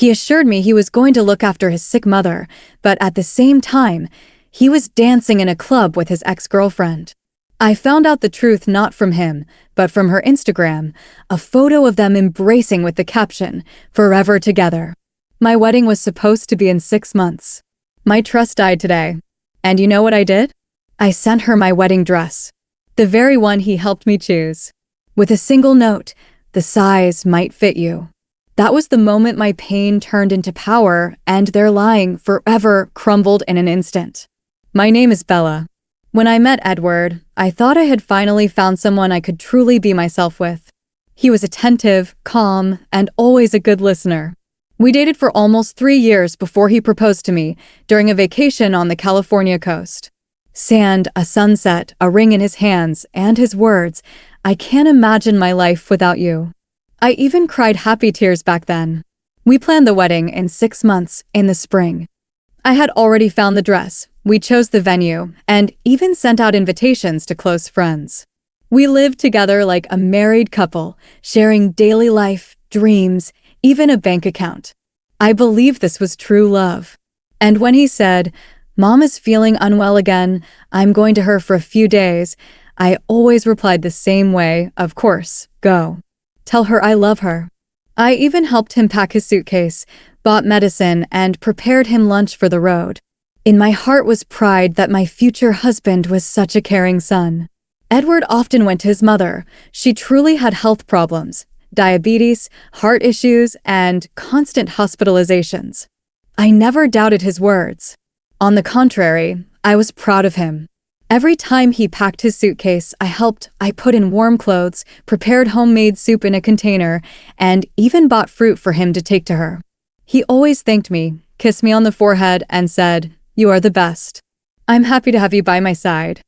He assured me he was going to look after his sick mother, but at the same time, he was dancing in a club with his ex-girlfriend. I found out the truth not from him, but from her Instagram, a photo of them embracing with the caption, "Forever together." My wedding was supposed to be in 6 months. My trust died today. And you know what I did? I sent her my wedding dress. The very one he helped me choose. With a single note, "The size might fit you." That was the moment my pain turned into power and their lying forever crumbled in an instant. My name is Bella. When I met Edward, I thought I had finally found someone I could truly be myself with. He was attentive, calm, and always a good listener. We dated for almost 3 years before he proposed to me during a vacation on the California coast. Sand, a sunset, a ring in his hands, and his words, "I can't imagine my life without you." I even cried happy tears back then. We planned the wedding in 6 months in the spring. I had already found the dress, we chose the venue, and even sent out invitations to close friends. We lived together like a married couple, sharing daily life, dreams, even a bank account. I believed this was true love. And when he said, "Mom is feeling unwell again, I'm going to her for a few days," I always replied the same way, "Of course, go. Tell her I love her." I even helped him pack his suitcase, bought medicine, and prepared him lunch for the road. In my heart was pride that my future husband was such a caring son. Edward often went to his mother. She truly had health problems, diabetes, heart issues, and constant hospitalizations. I never doubted his words. On the contrary, I was proud of him. Every time he packed his suitcase, I helped. I put in warm clothes, prepared homemade soup in a container, and even bought fruit for him to take to her. He always thanked me, kissed me on the forehead, and said, "You are the best. I'm happy to have you by my side."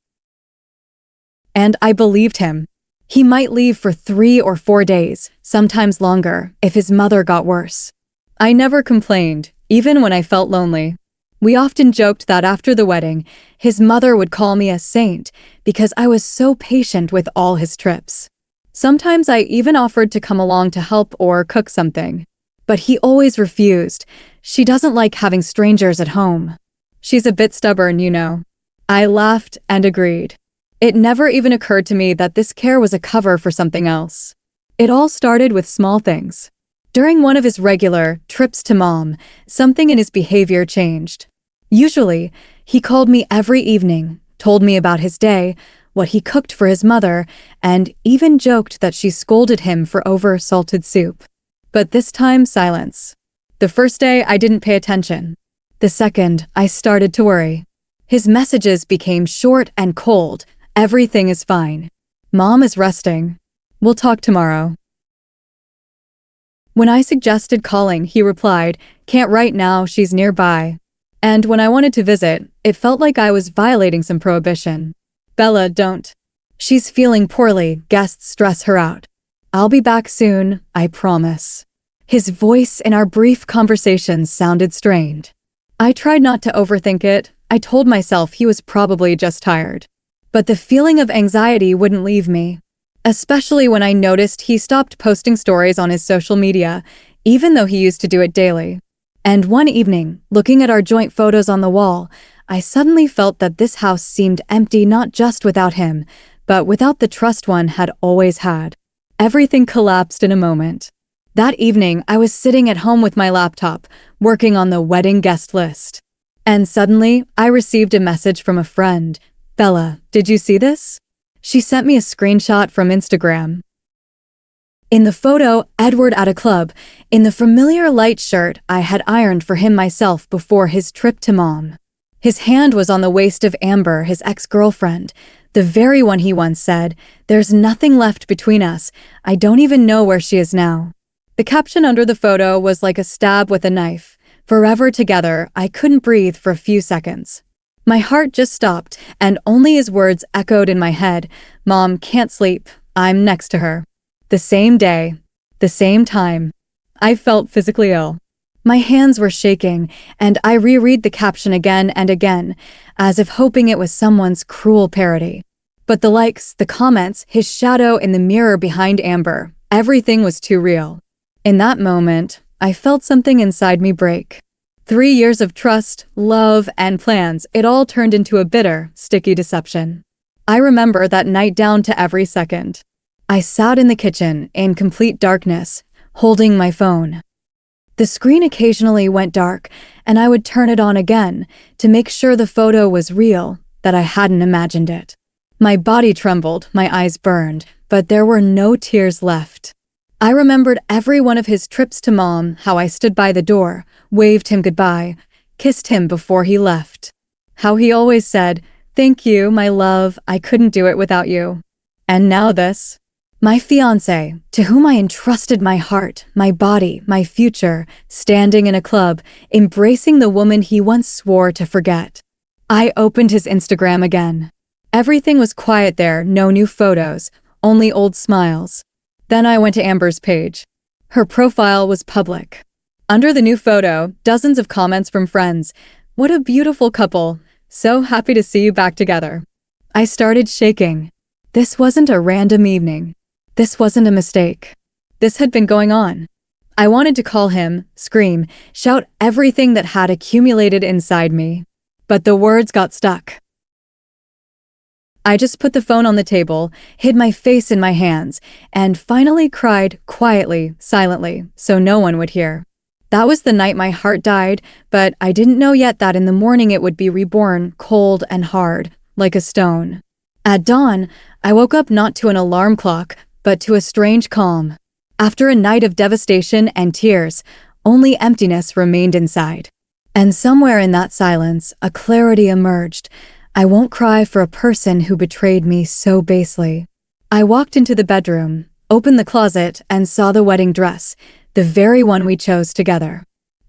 And I believed him. He might leave for 3 or 4 days, sometimes longer, if his mother got worse. I never complained, even when I felt lonely. We often joked that after the wedding, his mother would call me a saint because I was so patient with all his trips. Sometimes I even offered to come along to help or cook something. But he always refused. She doesn't like having strangers at home. She's a bit stubborn, you know. I laughed and agreed. It never even occurred to me that this care was a cover for something else. It all started with small things. During one of his regular trips to Mom, something in his behavior changed. Usually, he called me every evening, told me about his day, what he cooked for his mother, and even joked that she scolded him for over-salted soup. But this time, silence. The first day, I didn't pay attention. The second, I started to worry. His messages became short and cold. "Everything is fine. Mom is resting. We'll talk tomorrow." When I suggested calling, he replied, "Can't right now, she's nearby." And when I wanted to visit, it felt like I was violating some prohibition. "Bella, don't. She's feeling poorly, guests stress her out. I'll be back soon, I promise." His voice in our brief conversations sounded strained. I tried not to overthink it. I told myself he was probably just tired. But the feeling of anxiety wouldn't leave me. Especially when I noticed he stopped posting stories on his social media, even though he used to do it daily. And one evening, looking at our joint photos on the wall, I suddenly felt that this house seemed empty not just without him, but without the trust one had always had. Everything collapsed in a moment. That evening, I was sitting at home with my laptop, working on the wedding guest list. And suddenly, I received a message from a friend. "Bella, did you see this?" She sent me a screenshot from Instagram. In the photo, Edward at a club, in the familiar light shirt I had ironed for him myself before his trip to Mom. His hand was on the waist of Amber, his ex-girlfriend, the very one he once said, "There's nothing left between us. I don't even know where she is now." The caption under the photo was like a stab with a knife. "Forever together." I couldn't breathe for a few seconds. My heart just stopped, and only his words echoed in my head. "Mom can't sleep. I'm next to her." The same day, the same time, I felt physically ill. My hands were shaking, and I reread the caption again and again, as if hoping it was someone's cruel parody. But the likes, the comments, his shadow in the mirror behind Amber, everything was too real. In that moment, I felt something inside me break. 3 years of trust, love, and plans, it all turned into a bitter, sticky deception. I remember that night down to every second. I sat in the kitchen, in complete darkness, holding my phone. The screen occasionally went dark, and I would turn it on again to make sure the photo was real, that I hadn't imagined it. My body trembled, my eyes burned, but there were no tears left. I remembered every one of his trips to Mom, how I stood by the door, waved him goodbye, kissed him before he left. How he always said, "Thank you, my love, I couldn't do it without you." And now this. My fiancé, to whom I entrusted my heart, my body, my future, standing in a club, embracing the woman he once swore to forget. I opened his Instagram again. Everything was quiet there, no new photos, only old smiles. Then I went to Amber's page. Her profile was public. Under the new photo, dozens of comments from friends. "What a beautiful couple. So happy to see you back together." I started shaking. This wasn't a random evening. This wasn't a mistake. This had been going on. I wanted to call him, scream, shout everything that had accumulated inside me. But the words got stuck. I just put the phone on the table, hid my face in my hands, and finally cried quietly, silently, so no one would hear. That was the night my heart died, but I didn't know yet that in the morning it would be reborn, cold and hard, like a stone. At dawn, I woke up not to an alarm clock, but to a strange calm. After a night of devastation and tears, only emptiness remained inside. And somewhere in that silence, a clarity emerged. I won't cry for a person who betrayed me so basely. I walked into the bedroom, opened the closet, and saw the wedding dress, the very one we chose together.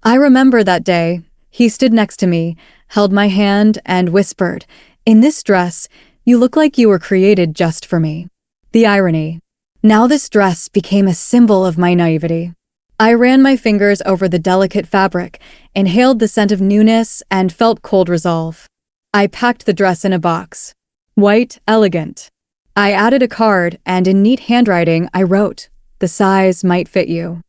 I remember that day. He stood next to me, held my hand, and whispered, "In this dress, you look like you were created just for me." The irony. Now this dress became a symbol of my naivety. I ran my fingers over the delicate fabric, inhaled the scent of newness, and felt cold resolve. I packed the dress in a box. White, elegant. I added a card, and in neat handwriting I wrote, "The size might fit you."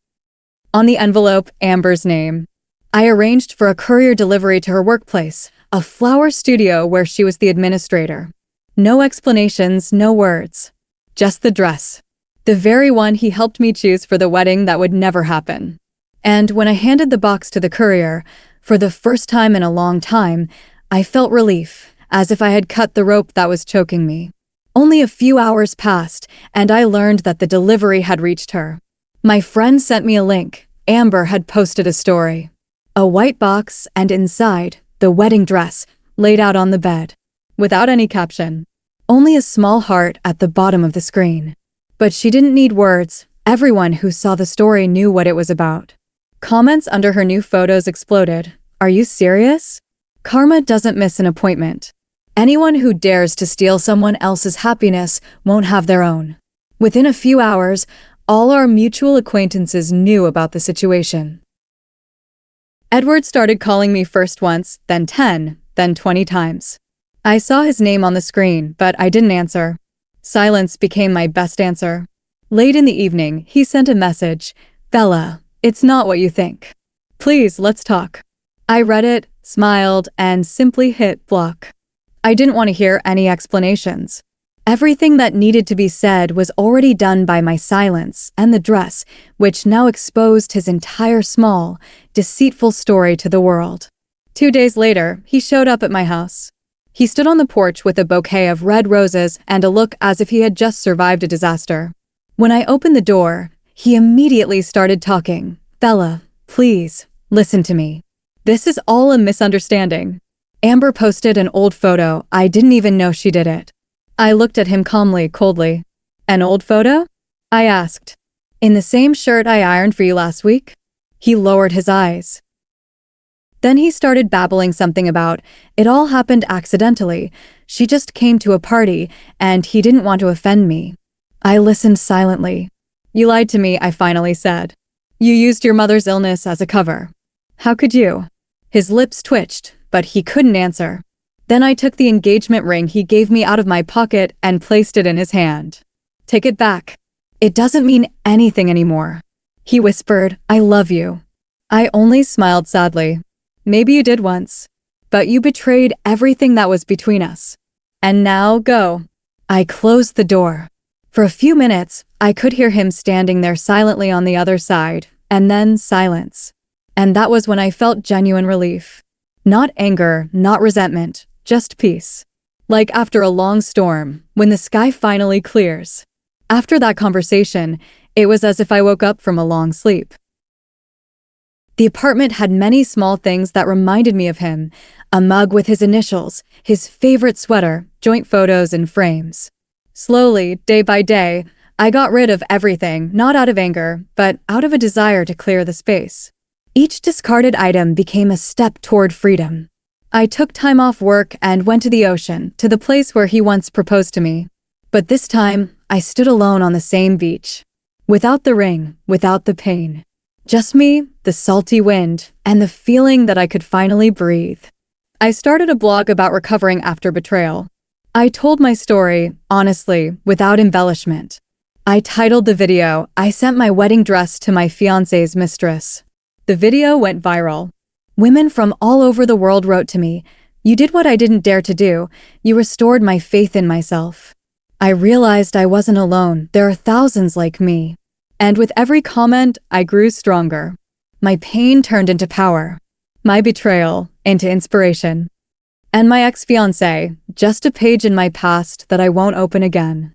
On the envelope, Amber's name. I arranged for a courier delivery to her workplace, a flower studio where she was the administrator. No explanations, no words. Just the dress. The very one he helped me choose for the wedding that would never happen. And when I handed the box to the courier, for the first time in a long time, I felt relief, as if I had cut the rope that was choking me. Only a few hours passed, and I learned that the delivery had reached her. My friend sent me a link. Amber had posted a story. A white box, and inside, the wedding dress, laid out on the bed. Without any caption. Only a small heart at the bottom of the screen. But she didn't need words. Everyone who saw the story knew what it was about. Comments under her new photos exploded. "Are you serious? Karma doesn't miss an appointment. Anyone who dares to steal someone else's happiness won't have their own." Within a few hours, all our mutual acquaintances knew about the situation. Edward started calling me first once, then 10, then 20 times. I saw his name on the screen, but I didn't answer. Silence became my best answer. Late in the evening, he sent a message. "Bella, it's not what you think. Please, let's talk." I read it, smiled, and simply hit block. I didn't want to hear any explanations. Everything that needed to be said was already done by my silence and the dress, which now exposed his entire small, deceitful story to the world. 2 days later, he showed up at my house. He stood on the porch with a bouquet of red roses and a look as if he had just survived a disaster. When I opened the door, he immediately started talking. "Bella, please, listen to me. This is all a misunderstanding." Amber posted an old photo. I didn't even know she did it. I looked at him calmly, coldly. "An old photo?" I asked. "In the same shirt I ironed for you last week?" He lowered his eyes. Then he started babbling something about, it all happened accidentally. She just came to a party, and he didn't want to offend me. I listened silently. "You lied to me," I finally said. "You used your mother's illness as a cover. How could you?" His lips twitched, but he couldn't answer. Then I took the engagement ring he gave me out of my pocket and placed it in his hand. "Take it back. It doesn't mean anything anymore." He whispered, "I love you. I only smiled sadly. Maybe you did once. But you betrayed everything that was between us. And now go. I closed the door. For a few minutes, I could hear him standing there silently on the other side, and then silence. And that was when I felt genuine relief. Not anger, not resentment, just peace. Like after a long storm, when the sky finally clears. After that conversation, it was as if I woke up from a long sleep. The apartment had many small things that reminded me of him. A mug with his initials, his favorite sweater, joint photos and frames. Slowly, day by day, I got rid of everything, not out of anger, but out of a desire to clear the space. Each discarded item became a step toward freedom. I took time off work and went to the ocean, to the place where he once proposed to me. But this time, I stood alone on the same beach. Without the ring, without the pain. Just me, the salty wind, and the feeling that I could finally breathe. I started a blog about recovering after betrayal. I told my story, honestly, without embellishment. I titled the video, "I Sent My Wedding Dress to My Fiancé's Mistress." The video went viral. Women from all over the world wrote to me, "You did what I didn't dare to do. You restored my faith in myself." I realized I wasn't alone. There are thousands like me. And with every comment, I grew stronger. My pain turned into power. My betrayal into inspiration. And my ex-fiancé, just a page in my past that I won't open again.